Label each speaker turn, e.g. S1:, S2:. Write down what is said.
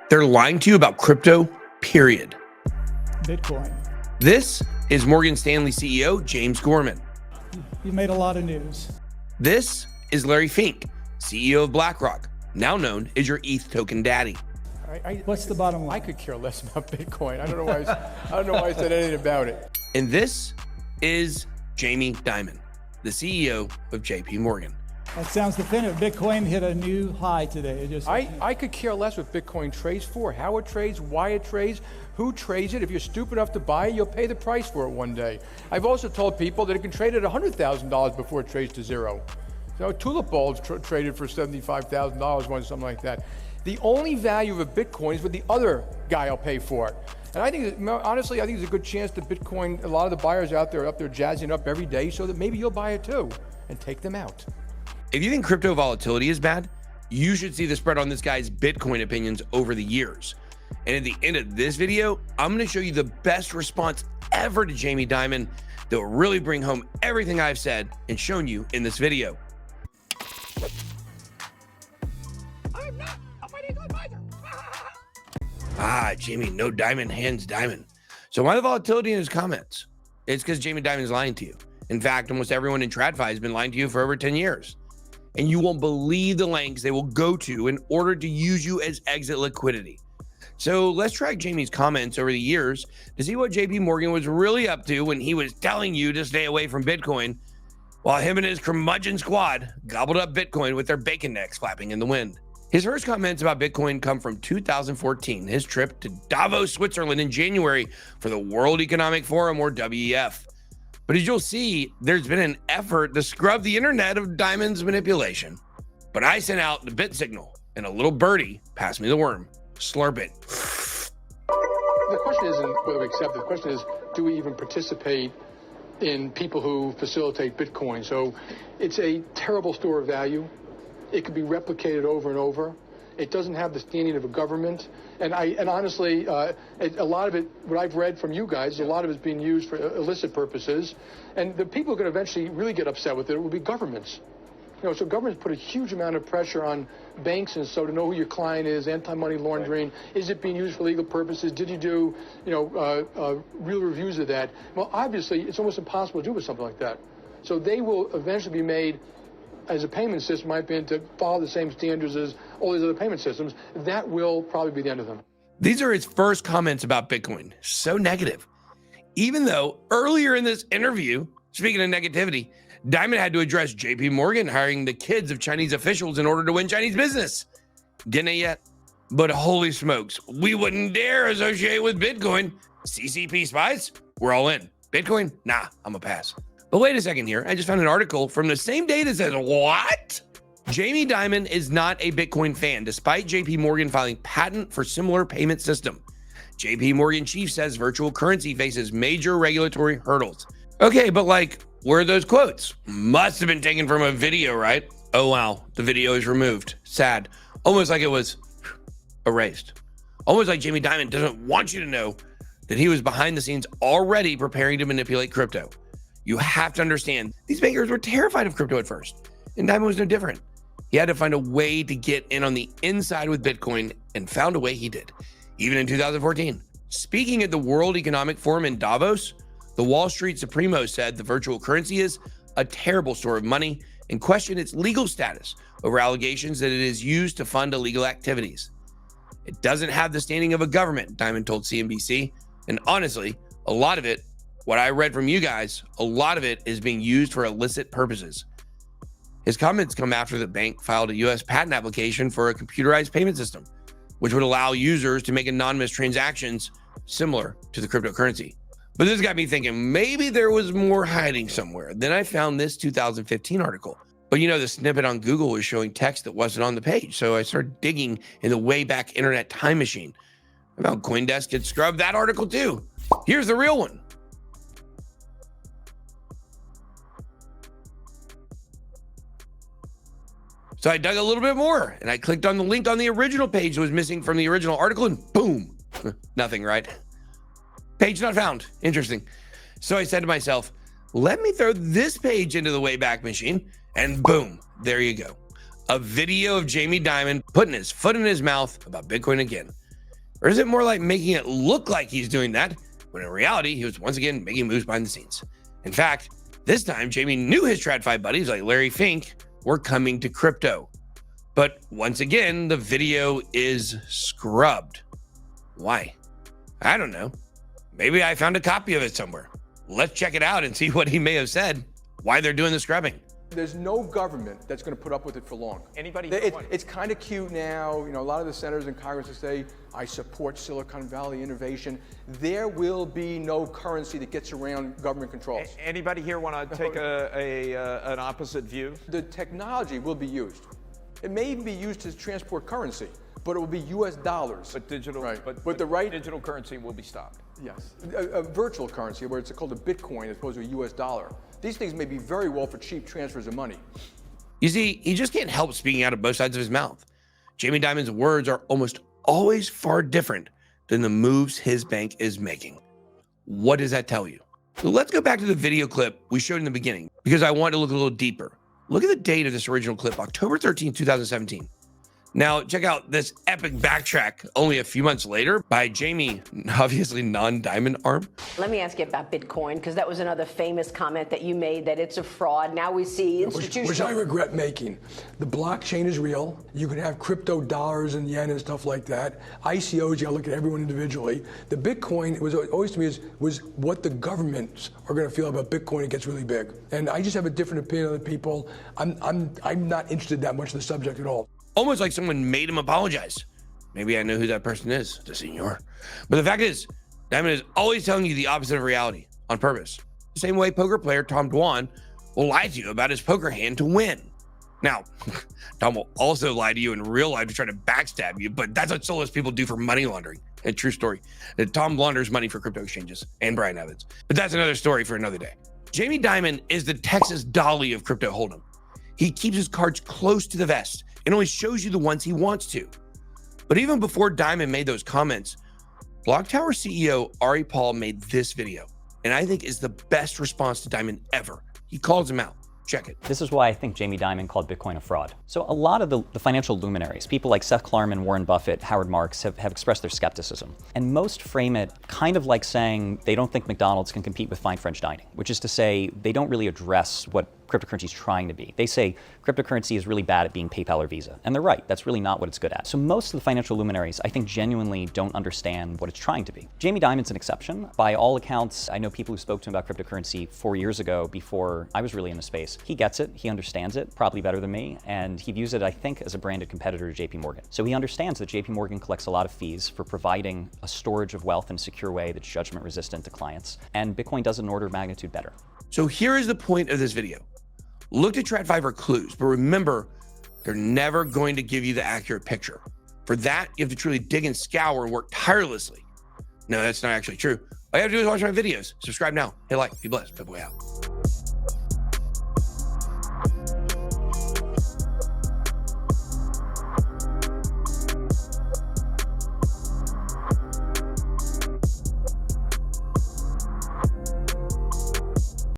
S1: They're lying to you about crypto, period.
S2: Bitcoin.
S1: This is Morgan Stanley CEO, James Gorman.
S2: You made a lot of news.
S1: This is Larry Fink, CEO of BlackRock, now known as your ETH token daddy.
S2: What's the bottom line?
S3: I could care less about Bitcoin. I don't know why I said anything about it.
S1: And this is Jamie Dimon, the CEO of JPMorgan.
S2: That sounds definitive. Bitcoin hit a new high today.
S3: I could care less what Bitcoin trades for, how it trades, why it trades, who trades it. If you're stupid enough to buy it, you'll pay the price for it one day. I've also told people that it can trade at $100,000 before it trades to zero. So tulip bulbs traded for $75,000 once, something like that. The only value of a Bitcoin is what the other guy will pay for it. And I think, honestly, I think there's a good chance that Bitcoin, a lot of the buyers out there are up there jazzing up every day so that maybe you'll buy it too and take them out.
S1: If you think crypto volatility is bad, you should see the spread on this guy's Bitcoin opinions over the years. And at the end of this video, I'm going to show you the best response ever to Jamie Dimon that will really bring home everything I've said and shown you in this video.
S4: I'm not a financial advisor.
S1: Jamie, no diamond hands diamond. So why the volatility in his comments? It's because Jamie Dimon is lying to you. In fact, almost everyone in TradFi has been lying to you for over 10 years. And you won't believe the lengths they will go to in order to use you as exit liquidity. So let's track Jamie's comments over the years to see what JPMorgan was really up to when he was telling you to stay away from Bitcoin, while him and his curmudgeon squad gobbled up Bitcoin with their bacon necks flapping in the wind. His first comments about Bitcoin come from 2014, his trip to Davos, Switzerland in January for the World Economic Forum, or WEF. But as you'll see, there's been an effort to scrub the internet of Dimon's manipulation. But I sent out the bit signal, and a little birdie passed me the worm. Slurp it.
S5: The question isn't whether we accept it. The question is, do we even participate in people who facilitate Bitcoin? So it's a terrible store of value. It could be replicated over and over. It doesn't have the standing of a government. And honestly, a lot of it, what I've read from you guys, a lot of it's being used for illicit purposes. And the people who are going to eventually really get upset with it will be governments. So governments put a huge amount of pressure on banks, and so to know who your client is, anti-money laundering, is it being used for legal purposes? Did you do, real reviews of that? Well, obviously, it's almost impossible to do with something like that. So they will eventually be made as a payment system, might be to follow the same standards as all these other payment systems. That will probably be the end of them.
S1: These are his first comments about Bitcoin. So negative. Even though earlier in this interview, speaking of negativity, Dimon had to address JPMorgan hiring the kids of Chinese officials in order to win Chinese business. Didn't it yet? But holy smokes, we wouldn't dare associate with Bitcoin. CCP spies? We're all in. Bitcoin? Nah, I'm a pass. But wait a second here. I just found an article from the same day that says, what? Jamie Dimon is not a Bitcoin fan, despite JPMorgan filing patent for similar payment system. JPMorgan chief says virtual currency faces major regulatory hurdles. Okay, but where are those quotes? Must have been taken from a video, right? Oh, wow. The video is removed. Sad. Almost like it was erased. Almost like Jamie Dimon doesn't want you to know that he was behind the scenes already preparing to manipulate crypto. You have to understand, these bankers were terrified of crypto at first, and Dimon was no different. He had to find a way to get in on the inside with Bitcoin, and found a way he did, even in 2014. Speaking at the World Economic Forum in Davos, the Wall Street Supremo said the virtual currency is a terrible store of money and questioned its legal status over allegations that it is used to fund illegal activities. It doesn't have the standing of a government, Dimon told CNBC, and honestly, a lot of it, what I read from you guys, a lot of it is being used for illicit purposes. His comments come after the bank filed a U.S. patent application for a computerized payment system, which would allow users to make anonymous transactions similar to the cryptocurrency. But this got me thinking, maybe there was more hiding somewhere. Then I found this 2015 article. But the snippet on Google was showing text that wasn't on the page. So I started digging in the way back internet time machine. I found CoinDesk had scrubbed that article too. Here's the real one. So I dug a little bit more and I clicked on the link on the original page that was missing from the original article, and boom, nothing, right? Page not found. Interesting. So I said to myself, let me throw this page into the Wayback Machine, and boom, there you go. A video of Jamie Dimon putting his foot in his mouth about Bitcoin again. Or is it more like making it look like he's doing that, when in reality, he was once again making moves behind the scenes? In fact, this time, Jamie knew his TradFi buddies like Larry Fink were coming to crypto. But once again, the video is scrubbed. Why? I don't know. Maybe I found a copy of it somewhere. Let's check it out and see what he may have said, why they're doing the scrubbing.
S3: There's no government that's going to put up with it for long. It's kind of cute now. You know, a lot of the senators in Congress will say, I support Silicon Valley innovation. There will be no currency that gets around government controls.
S6: Anybody here want to take an opposite view?
S3: The technology will be used. It may even be used to transport currency, but it will be U.S. dollars.
S6: But digital,
S3: right.
S6: but
S3: the right
S6: digital currency will be stopped.
S3: Yes, a virtual currency where it's called a Bitcoin as opposed to a U.S. dollar. These things may be very well for cheap transfers of money.
S1: You see, he just can't help speaking out of both sides of his mouth. Jamie Dimon's words are almost always far different than the moves his bank is making. What does that tell you? So let's go back to the video clip we showed in the beginning because I want to look a little deeper. Look at the date of this original clip, October 13, 2017. Now, check out this epic backtrack only a few months later by Jamie, obviously non-Dimon arm.
S7: Let me ask you about Bitcoin, because that was another famous comment that you made, that it's a fraud. Now we see institutional...
S8: Which I regret making. The blockchain is real. You can have crypto dollars and yen and stuff like that. ICOs, you gotta look at everyone individually. The Bitcoin, it was always to me, was what the governments are gonna feel about Bitcoin. It gets really big. And I just have a different opinion than people. I'm not interested that much in the subject at all.
S1: Almost like someone made him apologize. Maybe I know who that person is, the senor. But the fact is, Dimon is always telling you the opposite of reality on purpose. The same way poker player Tom Dwan will lie to you about his poker hand to win. Now, Tom will also lie to you in real life to try to backstab you, but that's what soulless people do for money laundering. A true story. That Tom launders money for crypto exchanges and Brian Evans. But that's another story for another day. Jamie Dimon is the Texas Dolly of crypto hold'em. He keeps his cards close to the vest and only shows you the ones he wants to. But even before Dimon made those comments, Block Tower CEO Ari Paul made this video, and I think is the best response to Dimon ever. He calls him out. Check it.
S9: This is why I think Jamie Dimon called Bitcoin a fraud. So a lot of the financial luminaries, people like Seth Klarman, Warren Buffett, Howard Marks, have expressed their skepticism. And most frame it kind of like saying they don't think McDonald's can compete with fine French dining, which is to say they don't really address what cryptocurrency is trying to be. They say cryptocurrency is really bad at being PayPal or Visa. And they're right, that's really not what it's good at. So most of the financial luminaries, I think, genuinely don't understand what it's trying to be. Jamie Dimon's an exception. By all accounts, I know people who spoke to him about cryptocurrency 4 years ago before I was really in the space. He gets it, he understands it, probably better than me, and he views it, I think, as a branded competitor to JPMorgan. So he understands that JPMorgan collects a lot of fees for providing a storage of wealth in a secure way that's judgment resistant to clients, and Bitcoin does it an order of magnitude better.
S1: So here is the point of this video. Look to TradFi for clues, but remember, they're never going to give you the accurate picture. For that, you have to truly dig and scour and work tirelessly. No, that's not actually true. All you have to do is watch my videos. Subscribe now. Hit like. Be blessed. Bye-bye out.